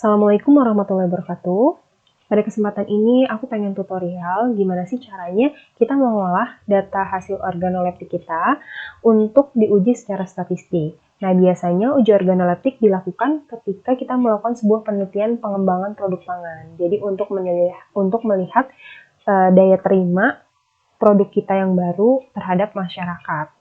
Assalamualaikum warahmatullahi wabarakatuh. Pada kesempatan ini aku pengen tutorial gimana sih caranya kita mengolah data hasil organoleptik kita untuk diuji secara statistik. Nah, biasanya uji organoleptik dilakukan ketika kita melakukan sebuah penelitian pengembangan produk pangan. Jadi untuk melihat daya terima produk kita yang baru terhadap masyarakat.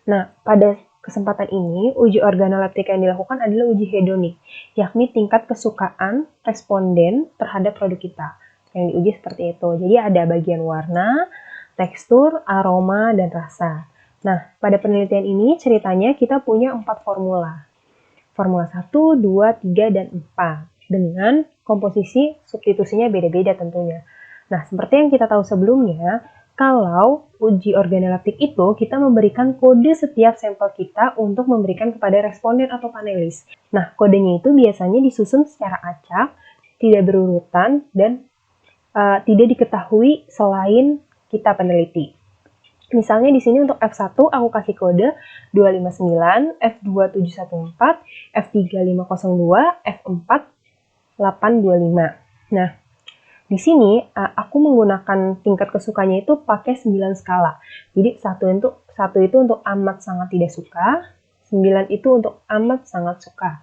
Nah, pada kesempatan ini, uji organoleptik yang dilakukan adalah uji hedonik, yakni tingkat kesukaan responden terhadap produk kita. Yang diuji seperti itu. Jadi ada bagian warna, tekstur, aroma, dan rasa. Nah, pada penelitian ini ceritanya kita punya 4 formula. Formula 1, 2, 3, dan 4. Dengan komposisi substitusinya beda-beda tentunya. Nah, seperti yang kita tahu sebelumnya, kalau uji organoleptik itu kita memberikan kode setiap sampel kita untuk memberikan kepada responden atau panelis. Nah, kodenya itu biasanya disusun secara acak, tidak berurutan, dan tidak diketahui selain kita peneliti. Misalnya di sini untuk F1 aku kasih kode 259, F2 714, F3 502, F4 825. Nah, di sini aku menggunakan tingkat kesukanya itu pakai 9 skala. Jadi 1 itu untuk amat sangat tidak suka, 9 itu untuk amat sangat suka.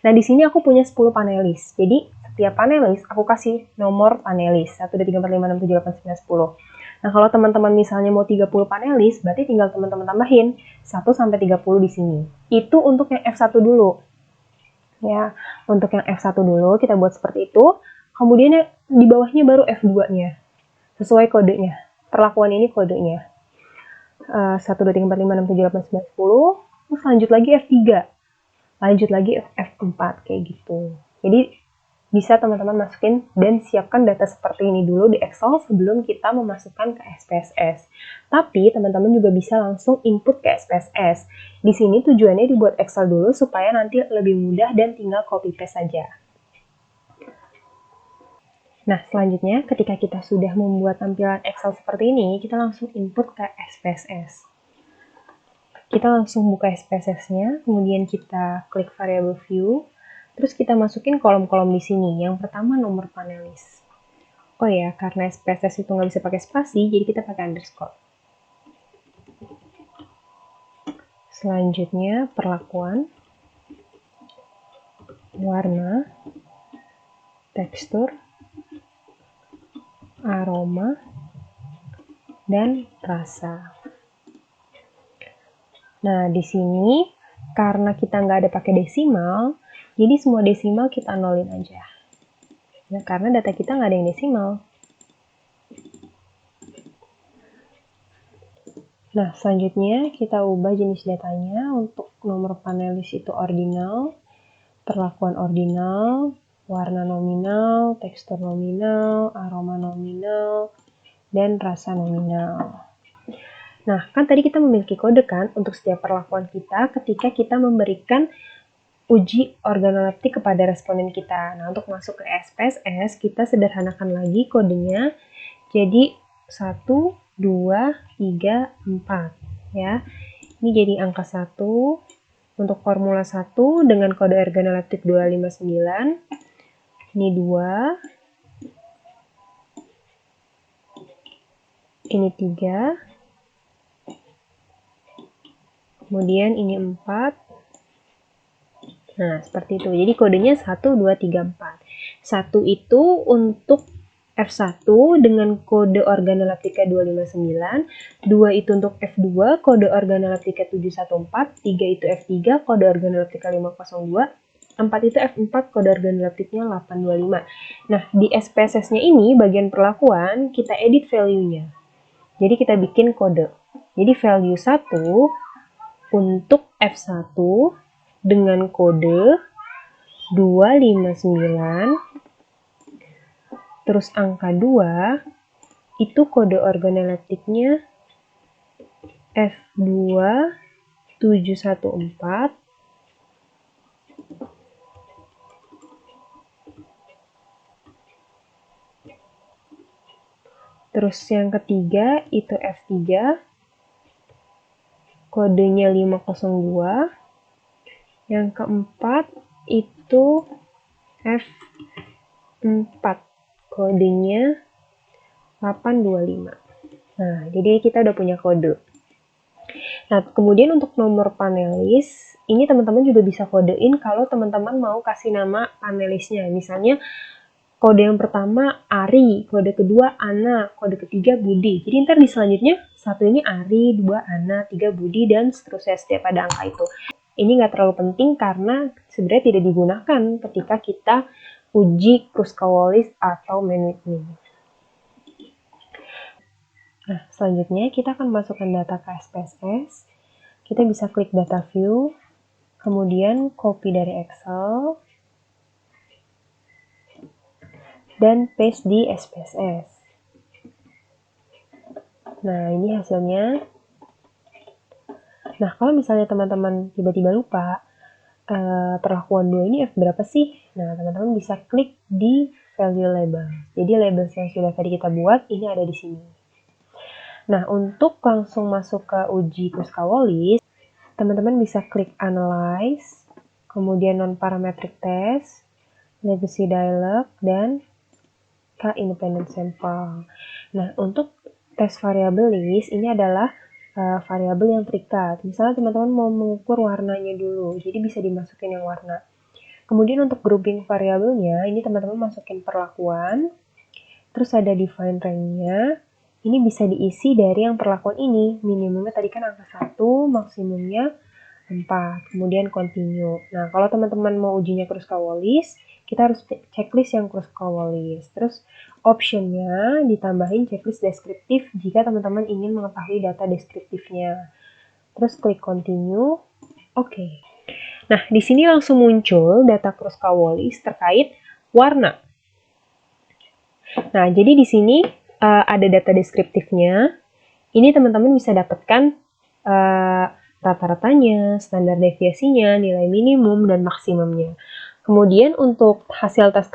Nah, di sini aku punya 10 panelis. Jadi setiap panelis aku kasih nomor panelis 1 2 3 4 5 6 7 8 9 10. Nah, kalau teman-teman misalnya mau 30 panelis, berarti tinggal teman-teman tambahin 1 sampai 30 di sini. Itu untuk yang F1 dulu. Ya, untuk yang F1 dulu kita buat seperti itu. Kemudian di bawahnya baru F2-nya. Sesuai kodenya. Perlakuan ini kodenya. 1, 2, 3, 4, 5, 6, 7, 8, 9, 10. Terus lanjut lagi F3. Lanjut lagi F4. Kayak gitu. Jadi bisa teman-teman masukin dan siapkan data seperti ini dulu di Excel sebelum kita memasukkan ke SPSS. Tapi teman-teman juga bisa langsung input ke SPSS. Di sini tujuannya dibuat Excel dulu supaya nanti lebih mudah dan tinggal copy paste saja. Nah, selanjutnya ketika kita sudah membuat tampilan Excel seperti ini, kita langsung input ke SPSS. Kita langsung buka SPSS-nya, kemudian kita klik variable view, terus kita masukin kolom-kolom di sini. Yang pertama nomor panelis. Oh ya, karena SPSS itu nggak bisa pakai spasi, jadi kita pakai underscore. Selanjutnya perlakuan, warna, tekstur, aroma, dan rasa. Nah, di sini karena kita nggak ada pakai desimal, jadi semua desimal kita nolin aja. Nah, karena data kita nggak ada yang desimal. Nah, selanjutnya kita ubah jenis datanya untuk nomor panelis itu ordinal, perlakuan ordinal, warna nominal, tekstur nominal, aroma nominal, dan rasa nominal. Nah, kan tadi kita memiliki kode kan untuk setiap perlakuan kita ketika kita memberikan uji organoleptik kepada responden kita. Nah, untuk masuk ke SPSS, kita sederhanakan lagi kodenya. Jadi 1, 2, 3, 4. Ya. Ini jadi angka 1 untuk formula 1 dengan kode organoleptik 259. Ini 2. Ini 3. Kemudian ini 4. Nah, seperti itu. Jadi kodenya 1, 2, 3, 4. 1 itu untuk F1 dengan kode organoleptika 259, 2 itu untuk F2, kode organoleptika 714, 3 itu F3, kode organoleptika 502, 4 itu F4, kode organoleptiknya 825. Nah, di SPSS-nya ini, bagian perlakuan, kita edit value-nya. Jadi kita bikin kode. Jadi value 1 untuk F1 dengan kode 259, terus angka 2 itu kode organoleptiknya F2 714, terus yang ketiga itu F3 kodenya 502, yang keempat itu F4, kodenya 825. Nah, jadi kita udah punya kode. Nah, kemudian untuk nomor panelis, ini teman-teman juga bisa kodein kalau teman-teman mau kasih nama panelisnya. Misalnya, kode yang pertama Ari, kode kedua Ana, kode ketiga Budi. Jadi ntar di selanjutnya, satu ini Ari, dua Ana, tiga Budi, dan seterusnya setiap ada angka itu. Ini nggak terlalu penting karena sebenarnya tidak digunakan ketika kita uji Kruskal-Wallis atau Mann-Whitney. Nah, selanjutnya kita akan masukkan data ke SPSS. Kita bisa klik data view, kemudian copy dari Excel, dan paste di SPSS. Nah, ini hasilnya. Nah, kalau misalnya teman-teman tiba-tiba lupa, perlakuan 2 ini F berapa sih? Nah, teman-teman bisa klik di value label. Jadi label yang sudah tadi kita buat, ini ada di sini. Nah, untuk langsung masuk ke uji Kruskal-Wallis, teman-teman bisa klik Analyze, kemudian Non-Parametric Test, Legacy Dialog, dan K-Independent Sample. Nah, untuk tes variabel list, ini adalah variabel yang terikat. Misalnya teman-teman mau mengukur warnanya dulu, jadi bisa dimasukin yang warna. Kemudian untuk grouping variabelnya, ini teman-teman masukin perlakuan, terus ada define range-nya. Ini bisa diisi dari yang perlakuan ini. Minimumnya tadi kan angka 1, maksimumnya 4. Kemudian continue. Nah, kalau teman-teman mau ujinya Kruskal-Wallis, kita harus checklist yang Kruskal-Wallis. Terus optionnya ditambahin checklist deskriptif jika teman-teman ingin mengetahui data deskriptifnya. Terus klik continue. Oke. Nah, di sini langsung muncul data Kruskal-Wallis terkait warna. Nah, jadi di sini ada data deskriptifnya. Ini teman-teman bisa dapatkan rata-ratanya, standar deviasinya, nilai minimum, dan maksimumnya. Kemudian untuk hasil tes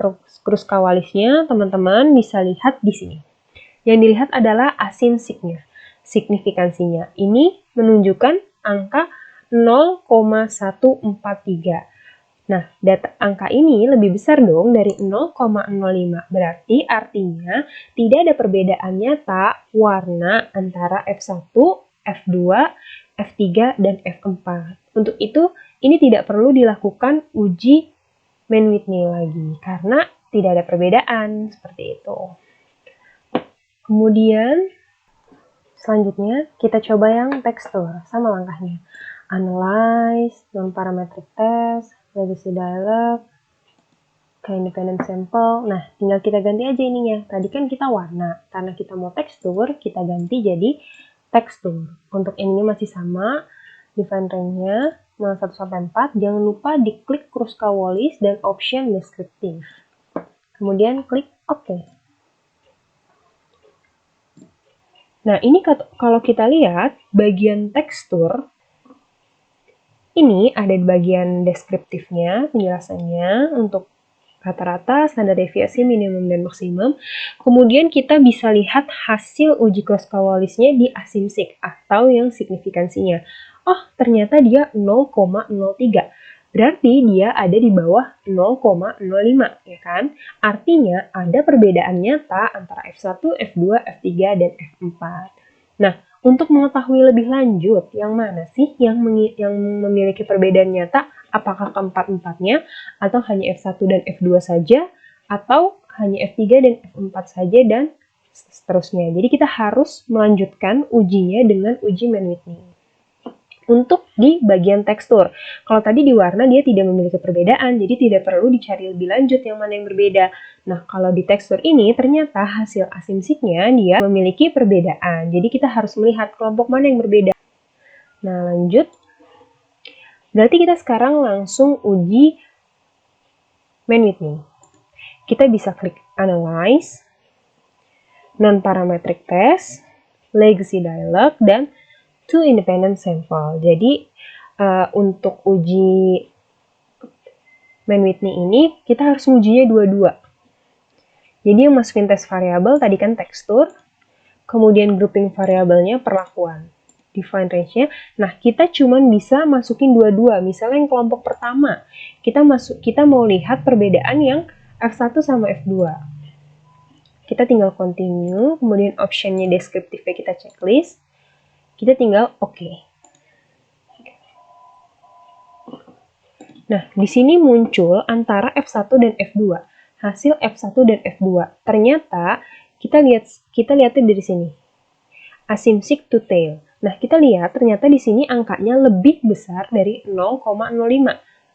Kruskal-Wallisnya, teman-teman bisa lihat di sini. Yang dilihat adalah asin-sig-nya, signifikansinya. Ini menunjukkan angka 0,143. Nah, data angka ini lebih besar dong dari 0,05. Berarti artinya tidak ada perbedaan nyata warna antara F1, F2, F3, dan F4. Untuk itu, ini tidak perlu dilakukan uji Mann-Whitney lagi karena tidak ada perbedaan seperti itu. Kemudian, selanjutnya kita coba yang tekstur sama langkahnya. Analyze, non-parametric test, legacy dialog, K-Independent Sample. Nah, tinggal kita ganti aja ininya. Tadi kan kita warna. Karena kita mau tekstur, kita ganti jadi tekstur. Untuk ininya masih sama. Define range-nya 1-4. Jangan lupa diklik Kruskal-Wallis dan option deskriptif. Kemudian klik OK. Nah, ini kalau kita lihat bagian tekstur, ini ada di bagian deskriptifnya, penjelasannya untuk rata-rata, standar deviasi, minimum, dan maksimum. Kemudian kita bisa lihat hasil uji Kruskal-Wallisnya di asin-sig atau yang signifikansinya. Oh, ternyata dia 0,03. Berarti dia ada di bawah 0,05, ya kan? Artinya ada perbedaan nyata antara F1, F2, F3, dan F4. Nah, untuk mengetahui lebih lanjut, yang mana sih yang memiliki perbedaan nyata? Apakah keempat-empatnya, atau hanya F1 dan F2 saja, atau hanya F3 dan F4 saja, dan seterusnya. Jadi kita harus melanjutkan ujinya dengan uji Mann-Whitney. Untuk di bagian tekstur, kalau tadi di warna dia tidak memiliki perbedaan, jadi tidak perlu dicari lebih lanjut yang mana yang berbeda. Nah, kalau di tekstur ini ternyata hasil asin-sig-nya dia memiliki perbedaan, jadi kita harus melihat kelompok mana yang berbeda. Nah, lanjut. Berarti kita sekarang langsung uji Mann-Whitney. Kita bisa klik Analyze, Non-Parametric Test, Legacy Dialog, dan To Independent Sample. Jadi untuk uji Mann-Whitney ini kita harus ujinya dua-dua. Jadi yang masukin tes variabel tadi kan tekstur, kemudian grouping variabelnya perlakuan. define range-nya. Nah, kita cuma bisa masukin dua-dua. Misalnya yang kelompok pertama, kita mau lihat perbedaan yang F1 sama F2. Kita tinggal continue, kemudian optionnya deskriptifnya kita checklist. Kita tinggal oke. Nah, di sini muncul antara F1 dan F2. Hasil F1 dan F2. Ternyata kita lihatnya dari sini. Asymptotic to tail. Nah, kita lihat ternyata di sini angkanya lebih besar dari 0,05.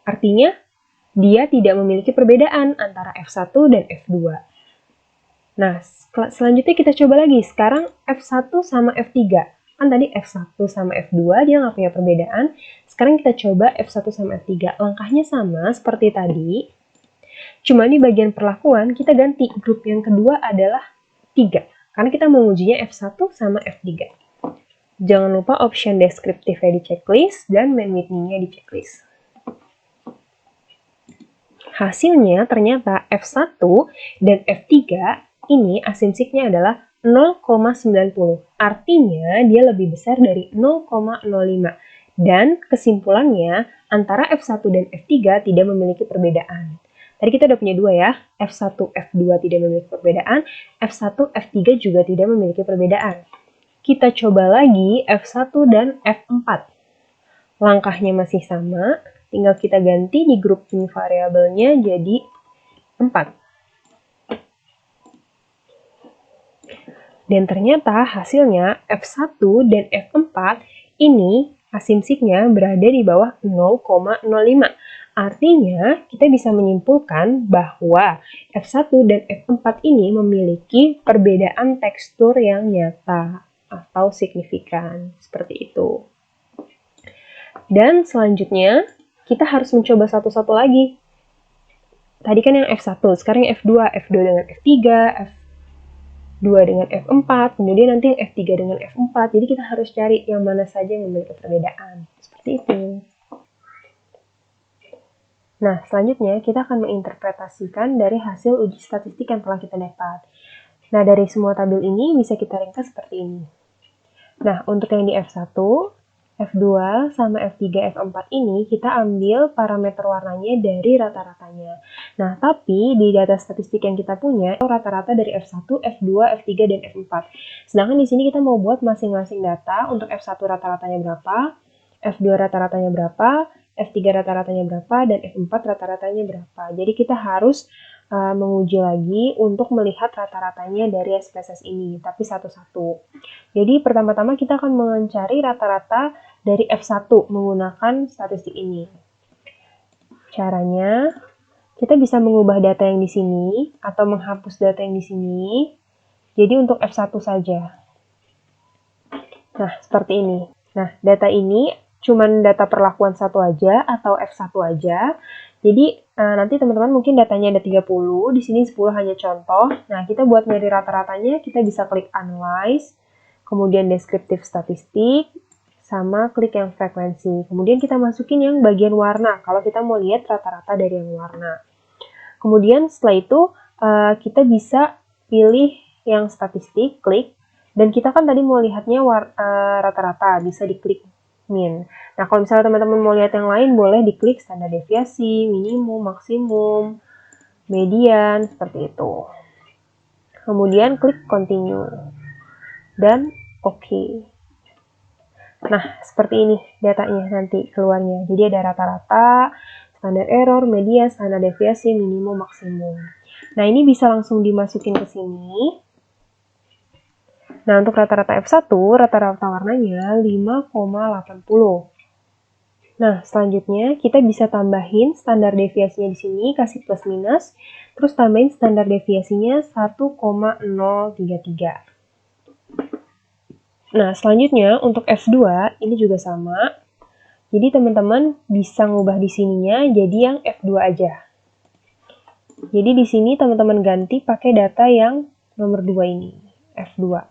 Artinya dia tidak memiliki perbedaan antara F1 dan F2. Nah, selanjutnya kita coba lagi. Sekarang F1 sama F3. Kan tadi F1 sama F2 dia nggak punya perbedaan. Sekarang kita coba F1 sama F3. Langkahnya sama seperti tadi. Cuma di bagian perlakuan kita ganti. Grup yang kedua adalah 3. Karena kita mau ujinya F1 sama F3. Jangan lupa option deskriptifnya di checklist dan main with me-nya di checklist. Hasilnya ternyata F1 dan F3 ini asymptoticnya adalah 0,90. Artinya dia lebih besar dari 0,05. Dan kesimpulannya antara F1 dan F3 tidak memiliki perbedaan. Tadi kita udah punya dua ya, F1, F2 tidak memiliki perbedaan, F1, F3 juga tidak memiliki perbedaan. Kita coba lagi F1 dan F4. Langkahnya masih sama, tinggal kita ganti di grouping variabelnya jadi 4. Dan ternyata hasilnya F1 dan F4 ini asymptoticnya berada di bawah 0,05. Artinya, kita bisa menyimpulkan bahwa F1 dan F4 ini memiliki perbedaan tekstur yang nyata atau signifikan, seperti itu. Dan selanjutnya, kita harus mencoba satu-satu lagi. Tadi kan yang F1, sekarang yang F2, F2 dengan F3, F2 dengan F4, kemudian nanti yang F3 dengan F4. Jadi kita harus cari yang mana saja yang memiliki perbedaan. Seperti itu. Nah, selanjutnya kita akan menginterpretasikan dari hasil uji statistik yang telah kita dapat. Nah, dari semua tabel ini bisa kita ringkas seperti ini. Nah, untuk yang di F1, F2 sama F3, F4 ini kita ambil parameter warnanya dari rata-ratanya. Nah, tapi di data statistik yang kita punya, rata-rata dari F1, F2, F3, dan F4. Sedangkan di sini kita mau buat masing-masing data untuk F1 rata-ratanya berapa, F2 rata-ratanya berapa, F3 rata-ratanya berapa, dan F4 rata-ratanya berapa. Jadi kita harus menguji lagi untuk melihat rata-ratanya dari SPSS ini, tapi satu-satu. Jadi pertama-tama kita akan mencari rata-rata dari F1 menggunakan statistik ini. Caranya, kita bisa mengubah data yang di sini atau menghapus data yang di sini. Jadi untuk F1 saja. Nah, seperti ini. Nah, data ini cuman data perlakuan satu aja atau F1 aja. Jadi nanti teman-teman mungkin datanya ada 30, di sini 10 hanya contoh. Nah, kita buat nyari rata-ratanya, kita bisa klik analyze, kemudian deskriptif statistik, sama klik yang frekuensi. Kemudian kita masukin yang bagian warna, kalau kita mau lihat rata-rata dari yang warna. Kemudian setelah itu kita bisa pilih yang statistik, klik, dan kita kan tadi mau lihatnya rata-rata, bisa diklik min. Nah, kalau misalnya teman-teman mau lihat yang lain, boleh diklik standar deviasi, minimum, maksimum, median, seperti itu. Kemudian klik continue. Dan oke. Nah, seperti ini datanya nanti keluarnya. Jadi ada rata-rata, standar error, median, standar deviasi, minimum, maksimum. Nah, ini bisa langsung dimasukin ke sini. Nah, untuk rata-rata F1, rata-rata warnanya 5,80. Nah, selanjutnya kita bisa tambahin standar deviasinya di sini, kasih plus minus, terus tambahin standar deviasinya 1,033. Nah, selanjutnya untuk F2 ini juga sama. Jadi teman-teman bisa ngubah di sininya jadi yang F2 aja. Jadi di sini teman-teman ganti pakai data yang nomor 2 ini, F2.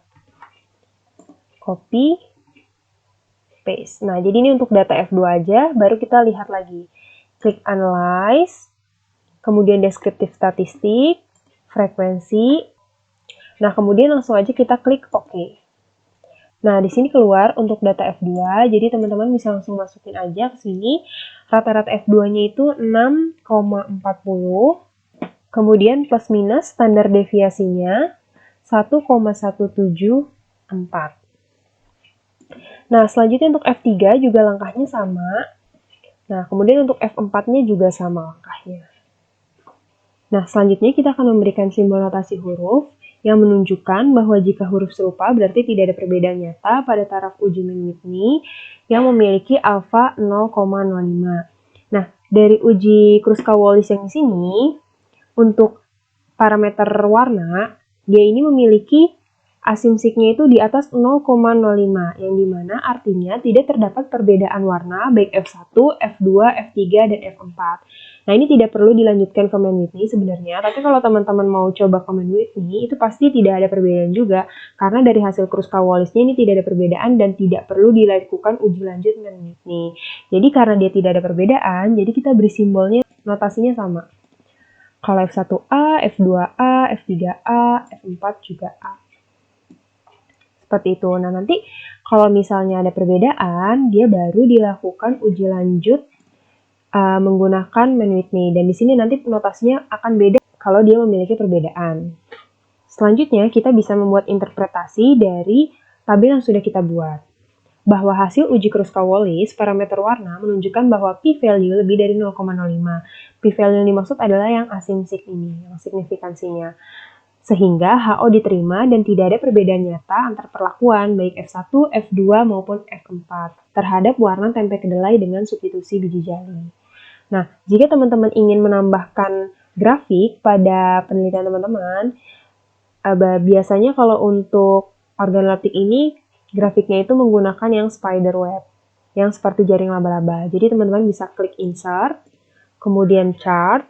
Copy, paste. Nah, jadi ini untuk data F2 aja, baru kita lihat lagi. Klik analyze, kemudian deskriptif statistik, frekuensi. Nah, kemudian langsung aja kita klik OK. Nah, di sini keluar untuk data F2, jadi teman-teman bisa langsung masukin aja ke sini. Rata-rata F2-nya itu 6,40, kemudian plus minus standar deviasinya 1,174. Nah, selanjutnya untuk F3 juga langkahnya sama. Nah, kemudian untuk F4-nya juga sama langkahnya. Nah, selanjutnya kita akan memberikan simbol notasi huruf yang menunjukkan bahwa jika huruf serupa berarti tidak ada perbedaan nyata pada taraf uji Mann-Whitney yang memiliki alfa 0,05. Nah, dari uji Kruskal-Wallis yang di sini, untuk parameter warna, dia ini memiliki asimsiknya itu di atas 0,05, yang dimana artinya tidak terdapat perbedaan warna baik F1, F2, F3, dan F4. Nah, ini tidak perlu dilanjutkan ke Mann-Whitney sebenarnya, tapi kalau teman-teman mau coba ke Mann-Whitney, itu pasti tidak ada perbedaan juga, karena dari hasil Kruskal-Wallisnya ini tidak ada perbedaan dan tidak perlu dilakukan uji lanjut Mann-Whitney. Jadi karena dia tidak ada perbedaan, jadi kita beri simbolnya, notasinya sama. Kalau F1A, F2A, F3A, F4 juga A. Seperti itu. Nah, nanti kalau misalnya ada perbedaan, dia baru dilakukan uji lanjut menggunakan Mann-Whitney. Dan di sini nanti notasinya akan beda kalau dia memiliki perbedaan. Selanjutnya, kita bisa membuat interpretasi dari tabel yang sudah kita buat. Bahwa hasil uji Kruskal-Wallis parameter warna menunjukkan bahwa p-value lebih dari 0,05. P-value yang dimaksud adalah yang asimsik ini, yang signifikansinya. Sehingga HO diterima dan tidak ada perbedaan nyata antar perlakuan baik F1, F2 maupun F4 terhadap warna tempe kedelai dengan substitusi biji jali. Nah, jika teman-teman ingin menambahkan grafik pada penelitian teman-teman, biasanya kalau untuk organoleptik ini, grafiknya itu menggunakan yang spider web, yang seperti jaring laba-laba. Jadi teman-teman bisa klik insert, kemudian chart,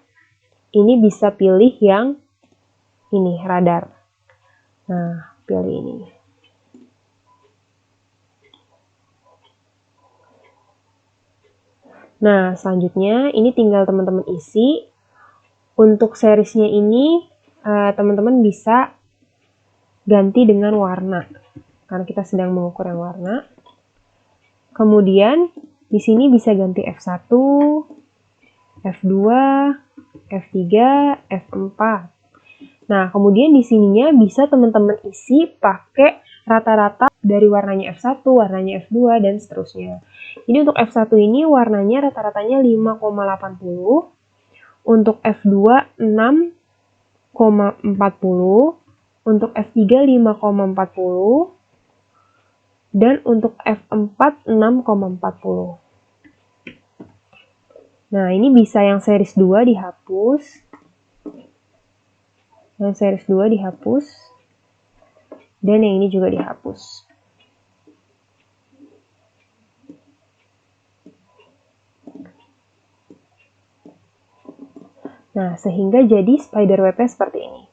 ini bisa pilih yang ini, radar. Nah, pilih ini. Nah, selanjutnya ini tinggal teman-teman isi. Untuk seriesnya ini, teman-teman bisa ganti dengan warna. Karena kita sedang mengukur yang warna. Kemudian, di sini bisa ganti F1, F2, F3, F4. Nah, kemudian di sininya bisa teman-teman isi pakai rata-rata dari warnanya F1, warnanya F2, dan seterusnya. Jadi untuk F1 ini warnanya rata-ratanya 5,80, untuk F2 6,40, untuk F3 5,40, dan untuk F4 6,40. Nah, ini bisa yang series 2 dihapus. Yang series 2 dihapus, dan yang ini juga dihapus. Nah, sehingga jadi spider web-nya seperti ini.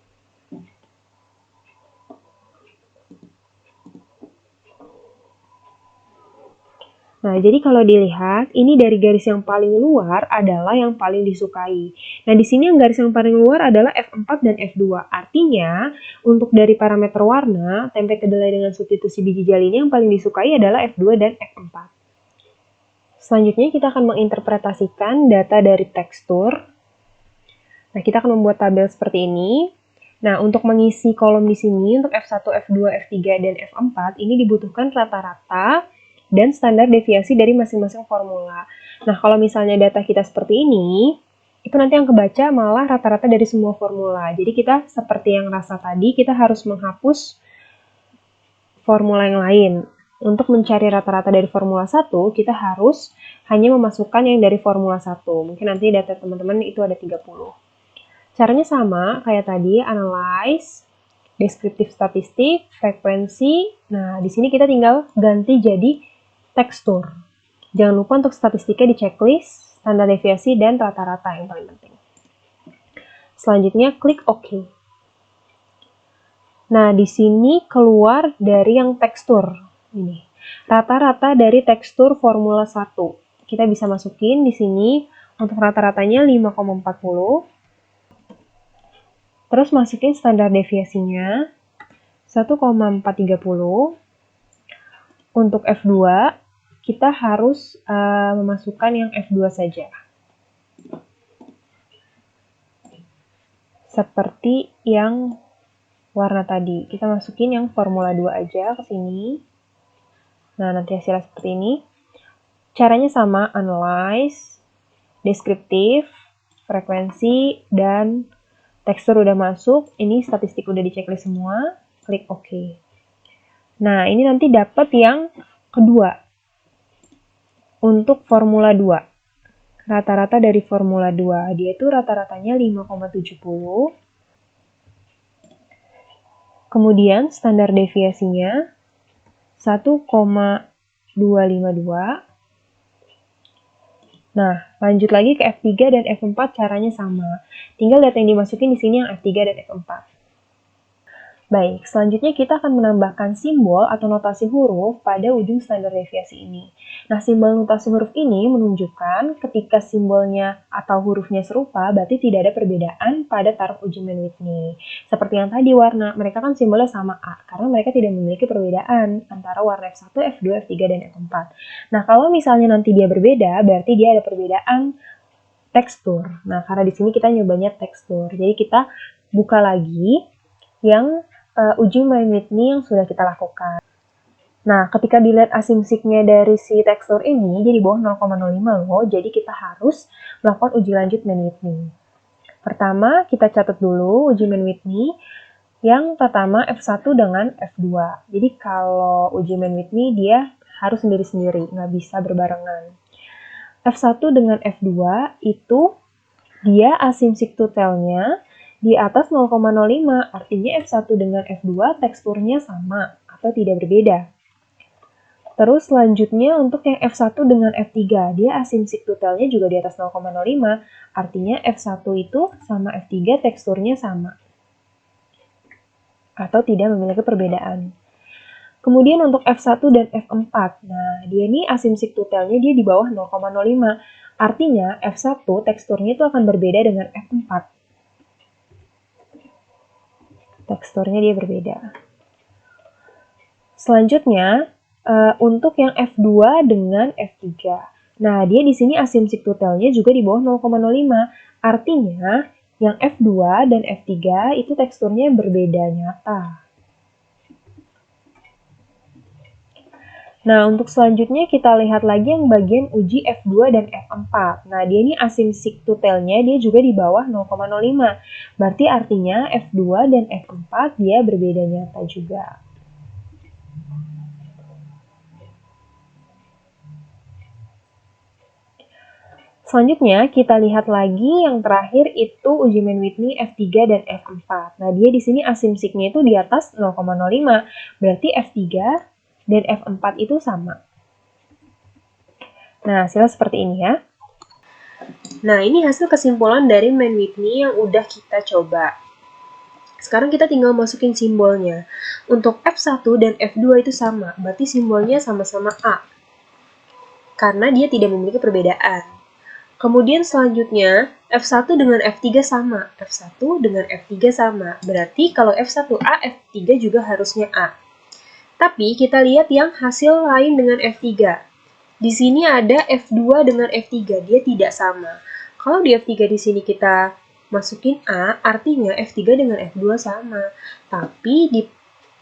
Nah, jadi kalau dilihat, ini dari garis yang paling luar adalah yang paling disukai. Nah, di sini yang garis yang paling luar adalah F4 dan F2. Artinya, untuk dari parameter warna, tempe kedelai dengan substitusi biji jali ini yang paling disukai adalah F2 dan F4. Selanjutnya, kita akan menginterpretasikan data dari tekstur. Nah, kita akan membuat tabel seperti ini. Nah, untuk mengisi kolom di sini, untuk F1, F2, F3, dan F4, ini dibutuhkan rata-rata dan standar deviasi dari masing-masing formula. Nah, kalau misalnya data kita seperti ini, itu nanti yang kebaca malah rata-rata dari semua formula. Jadi kita seperti yang rasa tadi, kita harus menghapus formula yang lain. Untuk mencari rata-rata dari formula 1, kita harus hanya memasukkan yang dari formula 1. Mungkin nanti data teman-teman itu ada 30. Caranya sama kayak tadi, analyze, deskriptif statistik, frekuensi. Nah, di sini kita tinggal ganti jadi tekstur. Jangan lupa untuk statistiknya di checklist, standar deviasi, dan rata-rata yang paling penting. Selanjutnya, klik OK. Nah, di sini keluar dari yang tekstur. Ini. Rata-rata dari tekstur formula 1. Kita bisa masukin di sini. Untuk rata-ratanya 5,40. Terus masukin standar deviasinya 1,430. Untuk F2, kita harus memasukkan yang F2 saja. Seperti yang warna tadi. Kita masukin yang formula 2 aja ke sini. Nah, nanti hasilnya seperti ini. Caranya sama, analyze, deskriptif, frekuensi, dan tekstur udah masuk. Ini statistik udah diceklis semua. Klik OK. Nah, ini nanti dapat yang kedua. Untuk formula 2. Rata-rata dari formula 2. Dia itu rata-ratanya 5,70. Kemudian standar deviasinya 1,252. Nah, lanjut lagi ke F3 dan F4 caranya sama. Tinggal data yang dimasukin di sini yang F3 dan F4. Baik, selanjutnya kita akan menambahkan simbol atau notasi huruf pada ujung standar deviasi ini. Nah, simbol notasi huruf ini menunjukkan ketika simbolnya atau hurufnya serupa, berarti tidak ada perbedaan pada taraf uji Mann-Whitney. Seperti yang tadi warna, mereka kan simbolnya sama A, karena mereka tidak memiliki perbedaan antara warna F1, F2, F3, dan F4. Nah, kalau misalnya nanti dia berbeda, berarti dia ada perbedaan tekstur. Nah, karena di sini kita nyobanya tekstur. Jadi kita buka lagi yang uji Mann-Whitney yang sudah kita lakukan. Nah, ketika dilihat asimsiknya dari si tekstur ini, dia di bawah 0,05 loh, jadi kita harus melakukan uji lanjut Mann-Whitney. Pertama, kita catat dulu uji Mann-Whitney. Yang pertama F1 dengan F2. Jadi kalau uji Mann-Whitney dia harus sendiri-sendiri, nggak bisa berbarengan. F1 dengan F2 itu dia asimsik tutelnya di atas 0,05, artinya F1 dengan F2 teksturnya sama atau tidak berbeda. Terus selanjutnya untuk yang F1 dengan F3, dia asimsik tutelnya juga di atas 0,05, artinya F1 itu sama F3 teksturnya sama atau tidak memiliki perbedaan. Kemudian untuk F1 dan F4, nah dia ini asimsik tutelnya dia di bawah 0,05, artinya F1 teksturnya itu akan berbeda dengan F4. Teksturnya dia berbeda. Selanjutnya, untuk yang F2 dengan F3. Nah, dia di sini asimsik tutelnya juga di bawah 0,05. Artinya, yang F2 dan F3 itu teksturnya berbeda nyata. Nah, untuk selanjutnya kita lihat lagi yang bagian uji F2 dan F4. Nah, dia ini asimsik tutelnya dia juga di bawah 0,05. Berarti artinya F2 dan F4 dia berbeda nyata juga. Selanjutnya, kita lihat lagi yang terakhir itu uji Mann-Whitney F3 dan F4. Nah, dia di sini asimsiknya itu di atas 0,05. Berarti F3 dan F4 itu sama. Nah, hasilnya seperti ini ya. Nah, ini hasil kesimpulan dari Mann-Whitney yang udah kita coba. Sekarang kita tinggal masukin simbolnya. Untuk F1 dan F2 itu sama, berarti simbolnya sama-sama A. Karena dia tidak memiliki perbedaan. Kemudian selanjutnya, F1 dengan F3 sama. F1 dengan F3 sama. Berarti kalau F1A, F3 juga harusnya A. Tapi kita lihat yang hasil lain dengan F3. Di sini ada F2 dengan F3, dia tidak sama. Kalau di F3 di sini kita masukin A, artinya F3 dengan F2 sama. Tapi di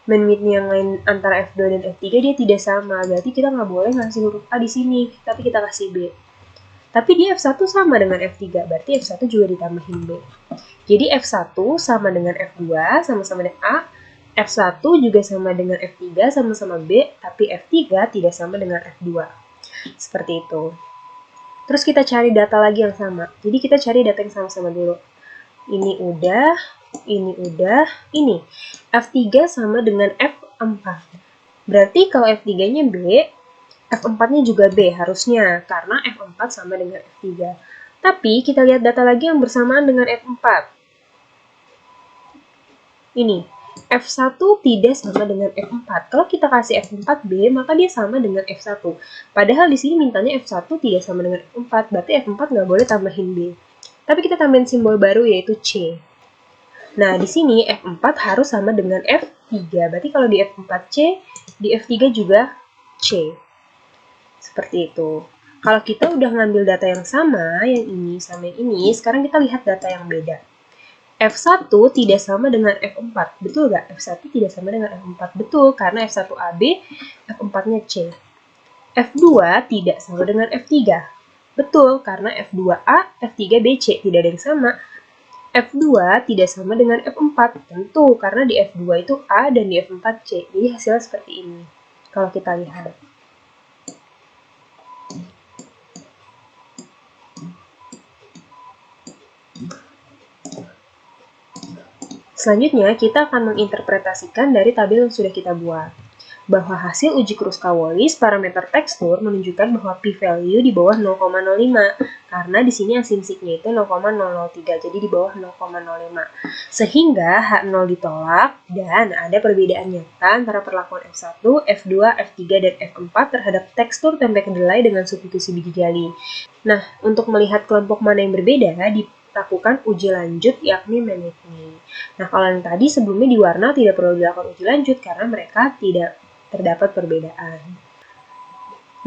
Mann-Whitney yang lain antara F2 dan F3 dia tidak sama. Berarti kita nggak boleh ngasih huruf A di sini, tapi kita kasih B. Tapi dia F1 sama dengan F3, berarti F1 juga ditambahin B. Jadi F1 sama dengan F2, sama-sama dengan A. F1 juga sama dengan F3, sama-sama B, tapi F3 tidak sama dengan F2. Seperti itu. Terus kita cari data lagi yang sama. Jadi kita cari data yang sama-sama dulu. Ini udah, ini. F3 sama dengan F4. Berarti kalau F3-nya B, F4-nya juga B harusnya, karena F4 sama dengan F3. Tapi kita lihat data lagi yang bersamaan dengan F4. Ini, F1 tidak sama dengan F4. Kalau kita kasih F4B, maka dia sama dengan F1. Padahal di sini mintanya F1 tidak sama dengan F4, berarti F4 nggak boleh tambahin B. Tapi kita tambahin simbol baru yaitu C. Nah, di sini F4 harus sama dengan F3. Berarti kalau di F4C, di F3 juga C. Seperti itu. Kalau kita udah ngambil data yang sama, yang ini sama yang ini, sekarang kita lihat data yang beda. F1 tidak sama dengan F4. Betul nggak? F1 tidak sama dengan F4. Betul, karena F1AB, F4-nya C. F2 tidak sama dengan F3. Betul, karena F2A, F3BC tidak ada yang sama. F2 tidak sama dengan F4. Tentu, karena di F2 itu A dan di F4 C. Jadi hasilnya seperti ini. Kalau kita lihat. Selanjutnya, kita akan menginterpretasikan dari tabel yang sudah kita buat. Bahwa hasil uji Kruskal-Wallis parameter tekstur menunjukkan bahwa p-value di bawah 0,05. Karena di sini asumsinya itu 0,003, jadi di bawah 0,05. Sehingga H0 ditolak dan ada perbedaan nyata antara perlakuan F1, F2, F3, dan F4 terhadap tekstur tempe kedelai dengan substitusi biji jali. Nah, untuk melihat kelompok mana yang berbeda, dilakukan uji lanjut yakni Mann-Whitney. Nah, kalau yang tadi sebelumnya di warna tidak perlu dilakukan uji lanjut karena mereka tidak terdapat perbedaan.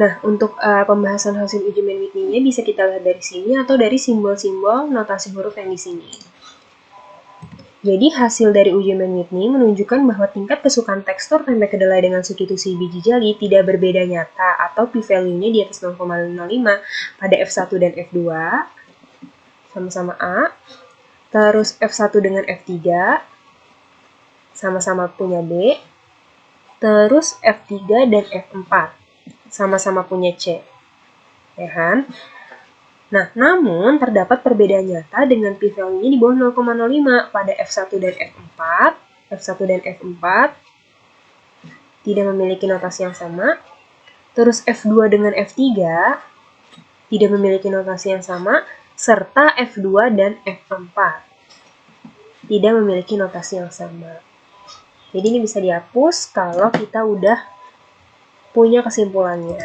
Nah, untuk pembahasan hasil uji Mann-Whitney-nya bisa kita lihat dari sini atau dari simbol-simbol notasi huruf yang di sini. Jadi, hasil dari uji Mann-Whitney menunjukkan bahwa tingkat kesukaan tekstur tempe kedelai dengan substitusi biji jali tidak berbeda nyata atau p-value-nya di atas 0,05 pada F1 dan F2, sama-sama A. Terus F1 dengan F3, sama-sama punya B. Terus F3 dan F4, sama-sama punya C. Ya kan? Nah, namun terdapat perbedaan nyata dengan p-value-nya di bawah 0,05 pada F1 dan F4. F1 dan F4 tidak memiliki notasi yang sama. Terus F2 dengan F3 tidak memiliki notasi yang sama. Serta F2 dan F4 tidak memiliki notasi yang sama. Jadi ini bisa dihapus kalau kita udah punya kesimpulannya.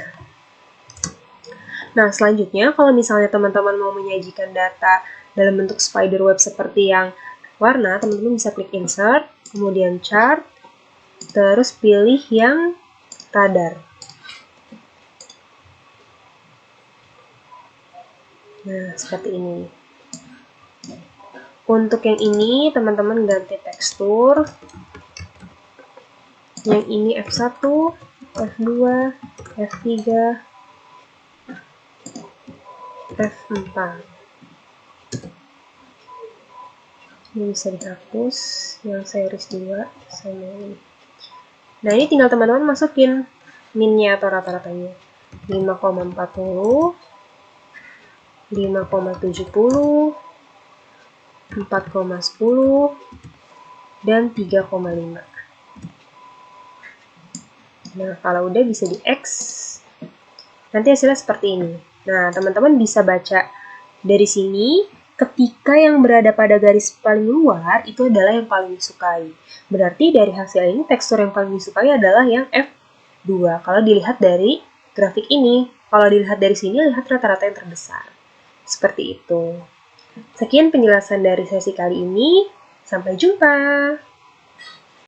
Nah, selanjutnya kalau misalnya teman-teman mau menyajikan data dalam bentuk spider web seperti yang warna, teman-teman bisa klik insert, kemudian chart, terus pilih yang radar. Nah, seperti ini. Untuk yang ini, teman-teman ganti tekstur. Yang ini F1, F2, F3, F4. Ini bisa dihapus, yang series 2 sama ini. Nah, ini tinggal teman-teman masukin min-nya atau rata-ratanya. 5,40, 5,70, 4,10, dan 3,5. Nah, kalau udah bisa di-X. Nanti hasilnya seperti ini. Nah, teman-teman bisa baca dari sini, ketika yang berada pada garis paling luar, itu adalah yang paling disukai. Berarti dari hasil ini, tekstur yang paling disukai adalah yang F2. Kalau dilihat dari grafik ini, kalau dilihat dari sini, lihat rata-rata yang terbesar. Seperti itu. Sekian penjelasan dari sesi kali ini. Sampai jumpa!